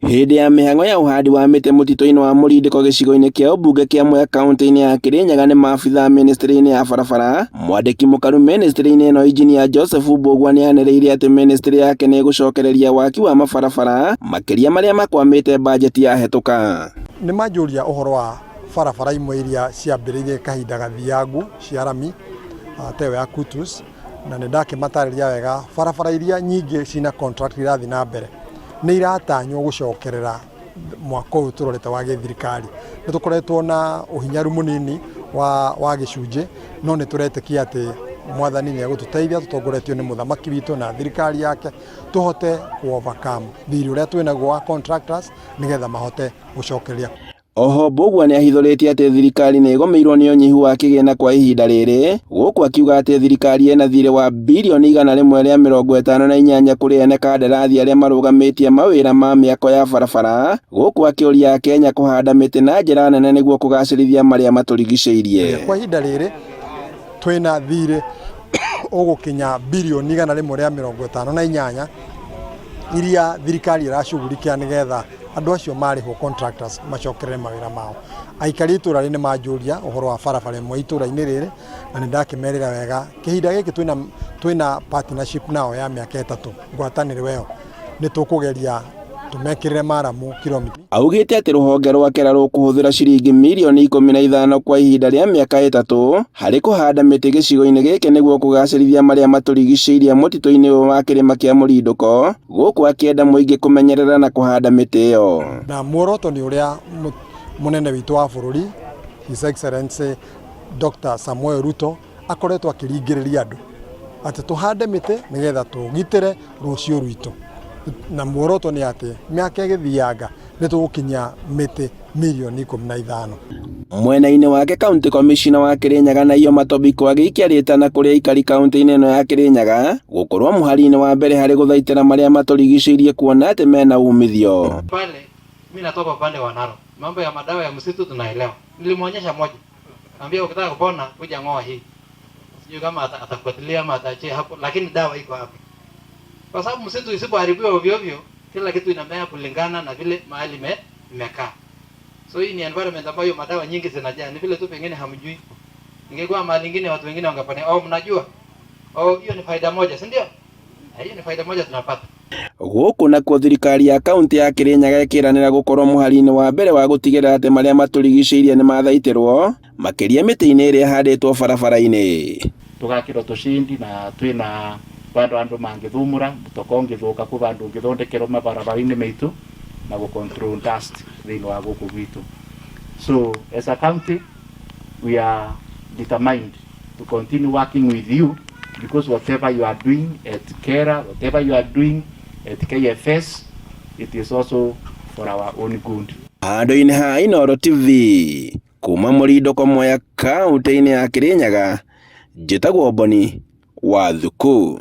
Hĩndĩ ya mĩhang'o ya ũhandi wa mĩtĩ mũtitũ-inĩ wa Mũrindĩko gĩcigo-inĩ kĩa ũmbunge kĩa Mwea kaũntĩ-inĩ ya Kĩrĩnyaga nĩ maabithaa ministry-inĩ ya barabara, mwandĩki mũkaru ministry-inĩ ĩno Engineer Joseph Mbũgua nĩanĩrĩire atĩ ministry yake nĩ ĩgũcokereria waki wa mabarabara makĩria marĩa makwamĩte bajeti ya hetũka. Nĩ manjũria ũhoro wa barabara imwe iria ciambĩrĩirie kahinda gathiangu cia rami teo ya Kutus, na nĩ ndakĩmatarĩria wega barabara iria nyingĩ cina contract irathiĩ na mbere nĩ iratanywo gũcokerera mwaka ũyũ tũrorete wa gĩthirikari. Nĩ tũkoretwo na ũhinyaru mũnini wa gĩcunjĩ, no nĩ tũretĩkia atĩ mwathani nĩ egũtũteithia tũtongoretio nĩ mũthamaki witũ na thirikari yake tũhote ku-overcome thirĩ ũrĩa twĩnaguo wa contractors nĩgetha mahote gũcokereria. Oho Mbũgua nĩ ahithũrĩtie atĩ thirikari nĩ ĩgũmĩirwo nĩ ũnyihu wa kĩgĩna kwa ihinda rĩrĩ, gũkũ akiuga atĩ thirikari ĩna thirĩ wa birioni 158 kũrĩ ene kandarathi arĩa marũgamĩtie mawĩra ma mĩako ya barabara, gũkũ akĩũria Akenya kũhanda mĩtĩ na njĩra nene nĩguo kũgacĩrithia marĩa matũrigicĩirie. Kwa ihinda rĩrĩ twĩna thirĩ ũgũkinya birioni 158 iria thirikari ĩracugurikia nĩgetha andũ acio marĩhwo contractors macokerere mawĩra mao. Aikari itũra rĩrĩ nĩ manjũria ũhoro wa barabara ĩmwe itũra-inĩ rĩrĩ, na nĩ ndakĩmerĩra wega kĩhinda gĩkĩ twĩna partnership nao ya mĩaka 3 ngwatanĩro ĩyo nĩ tũkũgeria tũmekĩrĩre maramu kilomita. Augĩte atĩ rũhonge rwake rũkũhũthĩra ciringi mirioni 15 kwa ihinda rĩa mĩaka 3 harĩ kũhanda mĩtĩ gĩcigo-inĩ gĩkĩ nĩguo kũgacĩrithia marĩa matũrigicĩirie mũtitũ-inĩ ũyũ wa kĩrĩma kĩa Mũrindĩko, gũkũ akĩenda mũingĩ kũmenyerera na kũhanda mĩtĩ ĩyo. Na muoroto nĩ ũrĩa mũnene witũ wa bũrũri His Excellency Dr. Samuel Ruto akoretwo akĩringĩrĩria andũ atĩ tũhande mĩtĩ nĩgetha tũgitĩre rũciũ rwitũ, na muoroto nĩ atĩ mĩaka ĩgĩthianga nĩ tũgũkinya mĩtĩ mirioni 15. Mwena-inĩ wake County Commissioner wa Kĩrĩnyaga Naiyo Matobiko agĩikĩrĩtana kũrĩ aikari kaũntĩ-inĩ ĩno ya Kĩrĩnyaga gũkorwo mũhari-inĩ wa mbere harĩ gũthaitĩra marĩa matũrigicĩirie kuona atĩ mena umithio. Pale mimi natoka upande wa Narok. Mambo ya madawa ya msitu tunaelewa. Nilimwonyesha moja. Naambia ukitaka kupona kuja ng'oa hii. Sijui kama atakufuatilia ama ataachia hapo, lakini dawa iko hapo. Kwa sababu msitu isipoharibiwa ovyo ovyo, kila kitu inamea kulingana na vile mahali imekaa. So hii ni environment ambayo madawa nyingi zinajaa. Ni vile tu pengine hamjui. Ingekuwa mahali nyingine watu wengine wangepania, mnajua. Hiyo ni faida moja, si ndio? Hiyo ni faida moja tunapata. Gũkũ nakuo thirikari ya kaunti ya Kĩrĩnyaga ĩkĩranĩra gũkorwo mũhari-inĩ wa mbere wa gũtigĩrĩra atĩ marĩa matũrigicĩirie nĩ mathaitĩrwo makĩria mĩtĩ-inĩ ĩrĩa ĩhandĩtwo barabara-inĩ. Tũgakĩrwo tũcindi na twĩna bado andũ mangĩthumũra mũtoko ũngĩthũka kũ bandũ ũngĩthondekerwo mabarabara-inĩ maitũ na gũcontrol dust thĩinĩ wa gũkũ gwitũ. So as a county we are determined to continue working with you, because whatever you are doing at Kera, whatever you are doing at KFS, it is also for our own good. Handũ-inĩ ha Inooro TV kuma Mũrindĩko Mwea kaũntĩ-inĩ ya Kĩrĩnyaga, njĩtagwo Boni Wathuku.